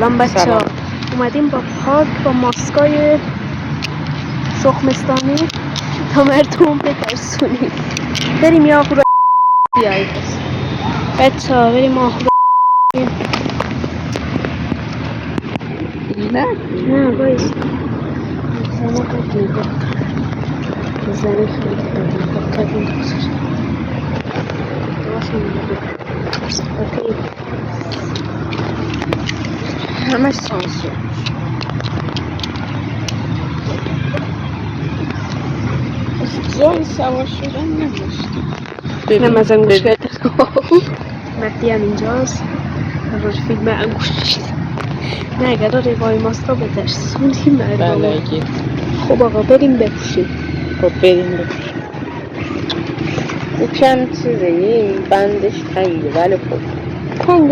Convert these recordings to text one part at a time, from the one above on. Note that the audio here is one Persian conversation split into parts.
سلام بچه ها، اومدیم با پارک با ماسکای شخمستانی تا مردم بترسونیم. بریم یا آهو را بیایید بچه ها، بریم آهو را نه بایست زنه قدیم زنه خیلی قدیم دوستش همش سانسور جای سوار شدن نداشتیم. نم از انگوش کردن مهدی هم اینجاست روش فیلم انگوش نه اگر روای ماستا بترسونیم مردم. خب آقا بریم بپوشیم. خب بریم بپوشیم. یکم چیزه این بندش تنگه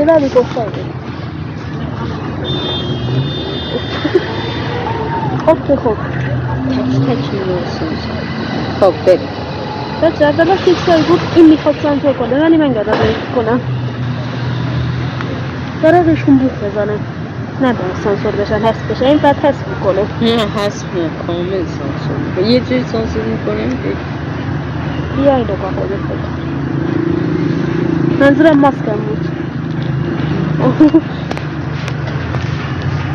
ولی گفتاده خب تک میرسیم. خب بریم بچه اولا فیکسای بود این میخواد سانسور کنه ولی من گذار کنم داره روشون بود بزنه نه باید سانسور بشن حس بشه این بعد حس میکنه نه حس کامل سانسور میکنه یه جوری سانسور میکنه بیایی نگاه خود منظورم ماسکم بود.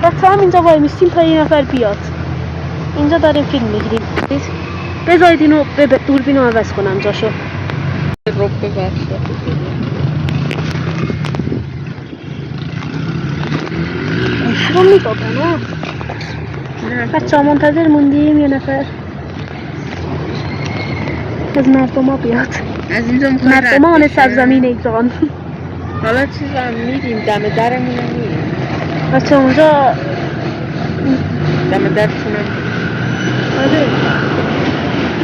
بچه هم اینجا وای میستیم تا یه نفر بیاد. اینجا داریم فیلم میگیریم. بذارید اینو دوربینو عوض کنم جاشو. رو ببخشه رو میگابن بچه ها منتظر موندیم یه نفر از مردم ها بیاد. از اینجا مردمان سرزمین ایران. حالا چیزا میریم دم درمون میریم بچه اونجا دم درتونم آره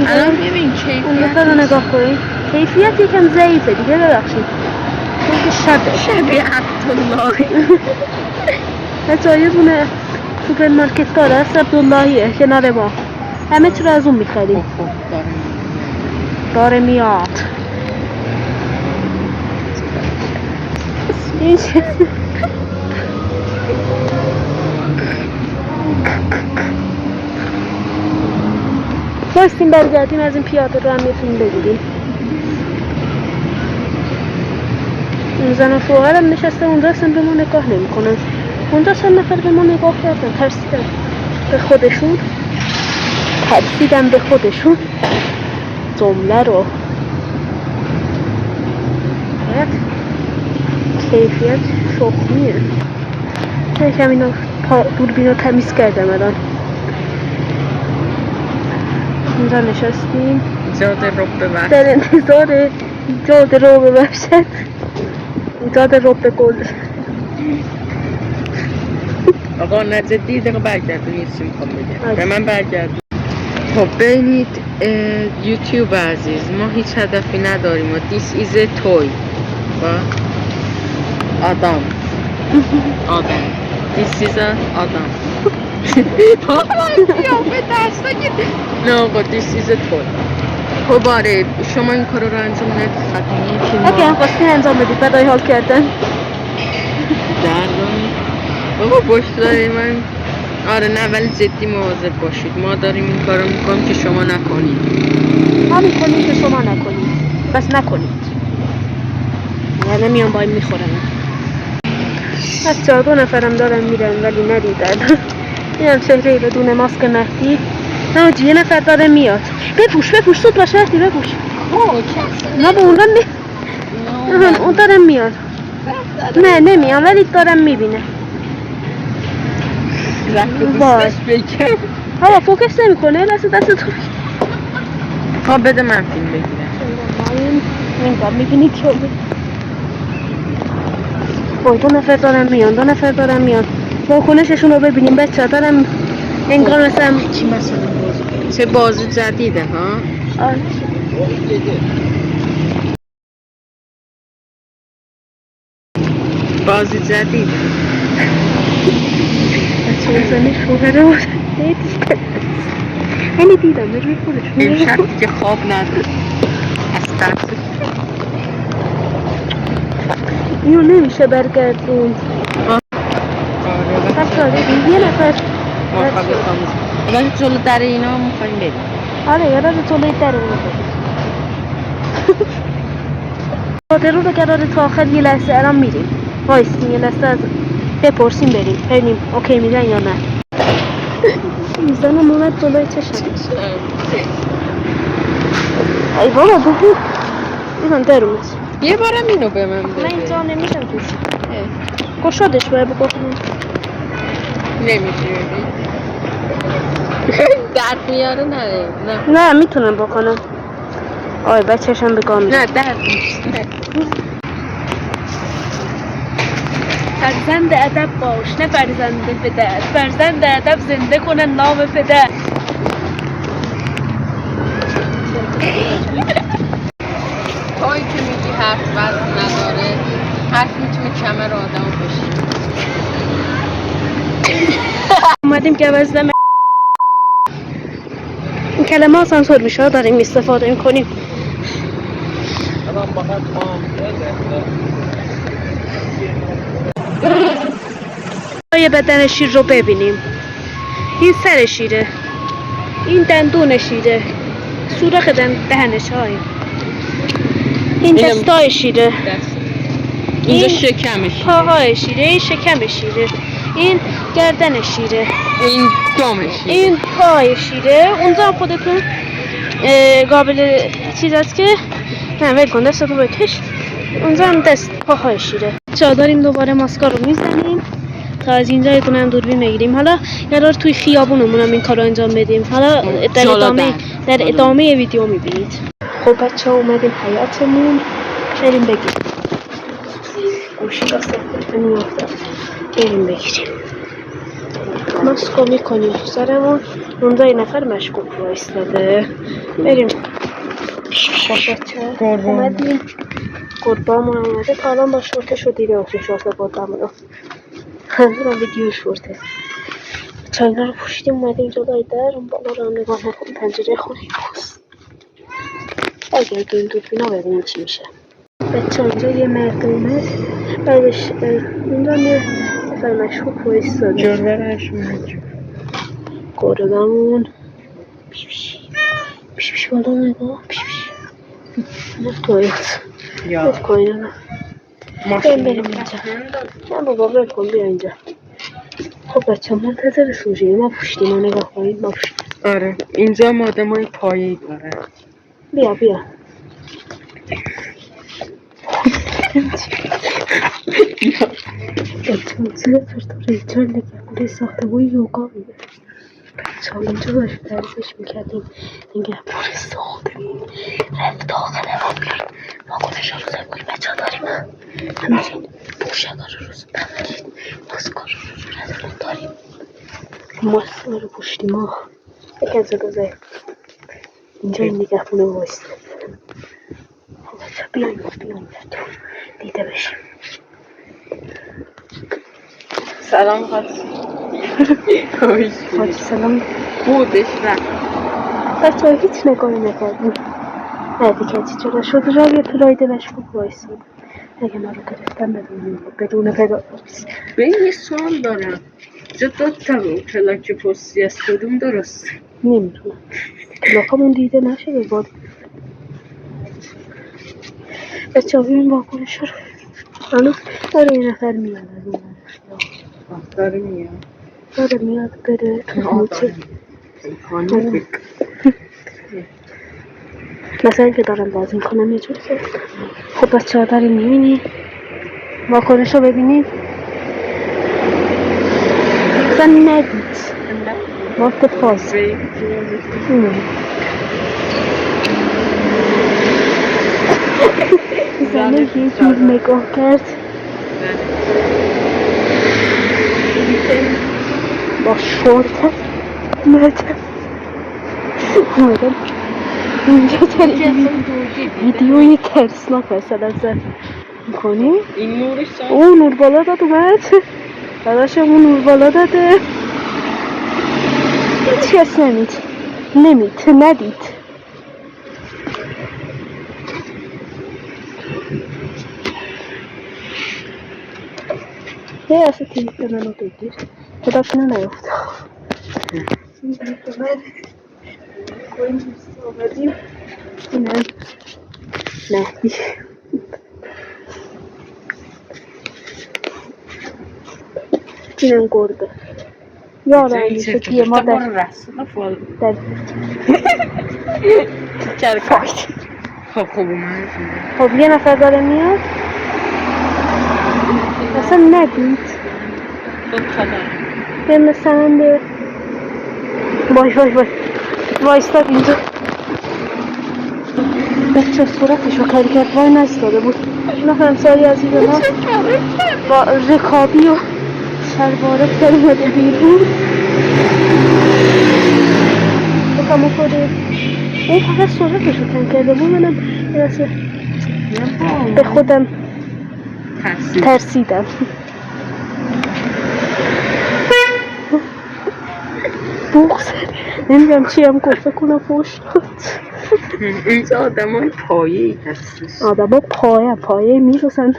الان ببین کیفیت اون رو نگاه کنید کیفیت یکم ضعیفه دیگه ببخشید چون که شبیه عبدالله بچه یه دونه سوپرمارکت داره است عبداللهیه کنار ما همه چی رو از اون میخریم. داره میاد بایستیم برگردیم از این پیاده رو هم یه فیلم بگیریم. این زن و شوهرم نشسته اونجا اصلا به ما نگاه نمی کنن. اونجا چند نفر به ما نگاه کردن ترسیدن به خودشون جمله رو کیفیت شخمیه. یکم اینا دوربین رو تمیز کردم الان. اینجا نشستیم در انتظار جاده رو ببخشد جاده رو به گل. آقا نجدی دقیقه برگردون یه چی میخوام بگم به من برگردون. خب ببینید یوتیوب عزیز ما هیچ هدفی نداریم و this is a toy و آدم this is a آدم نه آقا this is a toy. خب آره شما این کار رو انجام ندید اگه هم خواستی انجام بدید بدای حال کردن دردانی بابا باشتاری من آره نه ولی جدی مواظب باشید ما داریم این کار رو میکنیم که شما نکنید ما میکنیم که شما نکنید بس نکنید یعنی میان با این میخورن. بچه ها 2 نفرم دارن میرن ولی ندیدن. این هم چهره بدون ماسک مهدی نه یه نفر داره میاد. بپوش سود باشه مهدی بپوش. نه با اونها اون دارم میاد نه نمیان ولی دارم میبینه دوستش بگم هوا فوکس نمی کنه دست تو خب بده من فیلم بگیرم اینجا میبینی که بای 2 نفر دارم میان واکنششون رو ببینیم بچه ها دارم انگار مثلا چی مثلا چه بازی جدیده ها بازی جدید بچه بزنه شوهر رو یعنی دیدم روی خودشون امشب دیگه خواب نداره از ترس اینو نمیشه برگردون آره ببین یه نفر موفق خاموش ولی جلو در اینا میخوایم بریم آره یادت جلوی در اون بریم رو قراره تا آخر یه لحظه الان میریم وایستیم یه لحظه از بپرسیم بریم ببینیم اوکی میگن یا نه میزنم اومد جلوی چشم ای بابا ببین ایمان در اومد یه بارم اینو به من بده من اینجا نمیشم توش گشادش باید بکنم نمیشه ببین درد میاره نه میتونم بکنم آی بچه‌شم بگم نه درد میشه فرزند ادب باش نه فرزند پدر فرزند ادب زنده کنن نام پدر توی که میگی حرف وزن نداره حرف میتونه کمر آدم رو بشه اومدیم که وزنم این کلمه آسانسور میشه داریم استفاده میکنیم یه بدن شیر رو ببینیم این سر شیره این دندون شیره سوراخ دهنش های این دستای شیره اینجا شکمش پاهای شیره این شکم شیره این گردن شیره این دمش این پای شیره اونجا خودتون قابل چیز است که نه ول کن دست رو بکش اونجا هم دست پاهای شیره چا داریم دوباره ماسکا رو میزنیم تا از اینجا یکونم دوربین بگیریم حالا قرار توی خیابونمون هم این کار رو انجام بدیم حالا در ادامه ویدیو میبینید خب بچه ها اومدیم حیاتمون بریم بگیریم گوشی را سفت میافتم بریم بگیریم ماسکو میکنیم سرمون اونجا یه نفر مشکوک رو ایستاده بریم خب اومدیم گربامون اومده تا الان با شورتش رو دیده باشیم شورت گربامون رو همون ویدیو شورته چاینا رو پوشیدیم اومدیم جلوی در اون بالا رو هم نگاه نکنیم پنجره خونه بخوست اگر که این دوربینا ببینیم چی میشه بچه اینجا یه مرد اومد بعدش اینجا یه نفر مشکوک رو ایستاده جرورش اومد گربمون پیش بالا نگاه پیش تویت یا کوین نه بریم اینجا نه بابا ول کن بیا اینجا خب بچه منتظر سوژه ما پوشتیم ما نگاه کنید ما پوشتیم آره اینجا مادمای پایه‌ای داره بیا بچه ریچل نگهبونه ساختمون یوگا میده بچه ها اینجا باش ورزش میکردیم نگهبونه ساختمون رفت داخل ما بیاریم ما کنش ها رو زن کنیم بچه ها داریم همچین پوشکار رو ببرید ماسکار رو ردمون داریم ماسکار رو پوشتیم ها یک از گذاره اینجا این نگهبونه وایسته بچه بیایم دیده بشیم سلام خواست خواهی سلام بودش رفت بچه ها هیچ نگاهی نکردیم نه دیگه چی جدا شد راوی پلایده مشکوک وایساد اگه ما رو گرفتن بدون پدر به این یه سوال دارم جا دو تا پلاک پستی از کدوم درست نمیدونم پلاکمون دیده نشده بود بچه ها بیرون واکنش رو هنوز داره یه نفر میاد از اون داره میاد بره تو موچه مثلا که دارم بازی میکنم یه جوری که خب بچه ها داریم میبینی واکنش رو ببینید اصلا ندید وقت فاز زنه یه جور نگاه کرد با شورت اومدم اینجا داری ویدیوی ترسناک مثلا زن میکنی این نورش او نور بالا داد اومد داداشمون نور بالا داده هیچ کس ندید یه اصلا تیپ منو بگیر خدا کنه نیفته آمدیم اینم مهدی اینم گربه یارم میشه که ما در فایت خب اومد خب یه نفر داره میاد اصلا ندید به مثلا به وای وایستاد اینجا بچه صورتشو کاری کرد وای نستاده بود اینا همسایی عزیز ما با رکابی و شلواره فرمده بیرون بخوام خود اون فقط صورتشو کن کرده بود منم به خودم ترسیدم بغض نمیدونم چی هم گفته کنم فوش داد اینجا آدم های پایه‌ای هستش آدم ها پایه میرسن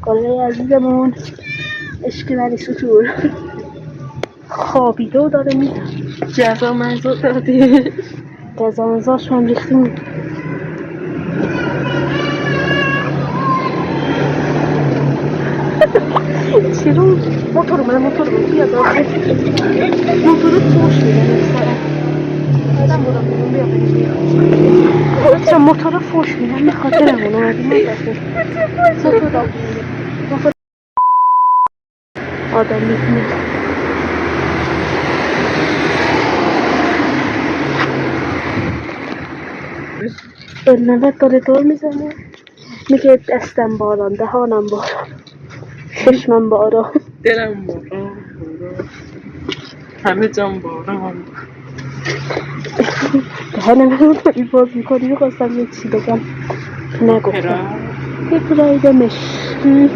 قلعه عزیزمون اشک ولی سطور خوابیده و داره میزن جزا مزا داده جزا مزاش هم ریختیم چی رو؟ موتور بیا داخل موتور فوش میدن اکسارا آدم بودم بیا بریم بچه موتور فوش میدن به خاطر همون آمدیم موتور آدم میکنه نوت داره دور میزنه میگه دستم باران دهانم باران چشمم باران دلم باران همه جام باران دهانم رو داری باز میکنی میخواستم یه چی بگم نگفتم یه پراید مشکی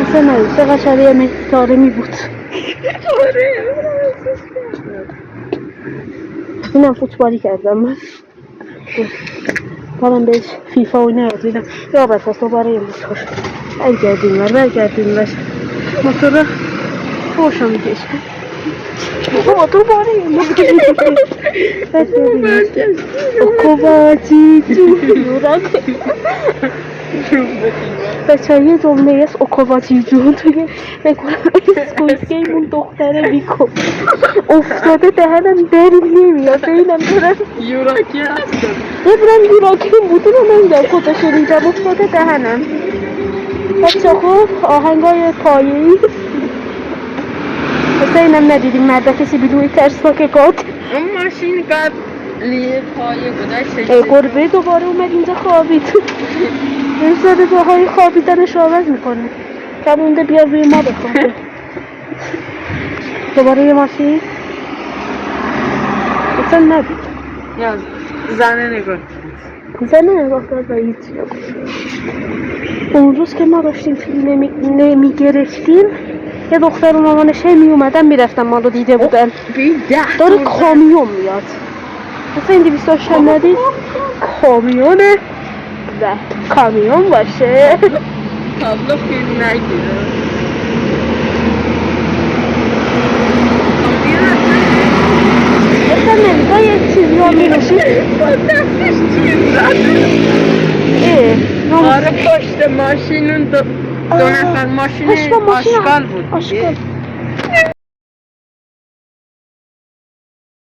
مثل نویسه قشره مهتاره می بود اینم فوتبالی کردم من بارم بهش فیفا و نیاز دیدم یا بس دوباره یه موتور برگردیم موتور فوشو میکشه موتور باره یه موتور اوکواتی بچه یه جمله است اوکواتی جون توی بکنم اسکویسکیمون دختره بیکن افتاده دهنم در نمیاد بینم دارم یوراکی هستم ببرم یوراکی بوده رو نمیدم کجا شدیدم افتاده دهنم بچه خوب آهنگای پایه‌ای مثل اینم ندیدیم مرد کسی بدوی ترسناک قاد اون ماشین قبلیه پایه گذاشت ای گربه دوباره اومد اینجا خوابید نمیزده به های خوابیدنش عوض میکنه کمونده بیا روی ما بخوابه دوباره یه ماشین اصلا ندید یا زنه نگاه کرد و هیچی اون روز که ما داشتیم فیلم نمیگرفتیم یه دختر و مامانش می اومدن میرفتن ما رو دیده بودن داره کامیون میاد مثل این 228 ندید کامیونه و کامیون باشه تابلو فیلم نگیره اصلا نمیگاه یک چیزی ها میروشید دستش چیز زده آره پشت ماشین اون دو نفر ماشین آشغال بود آشغال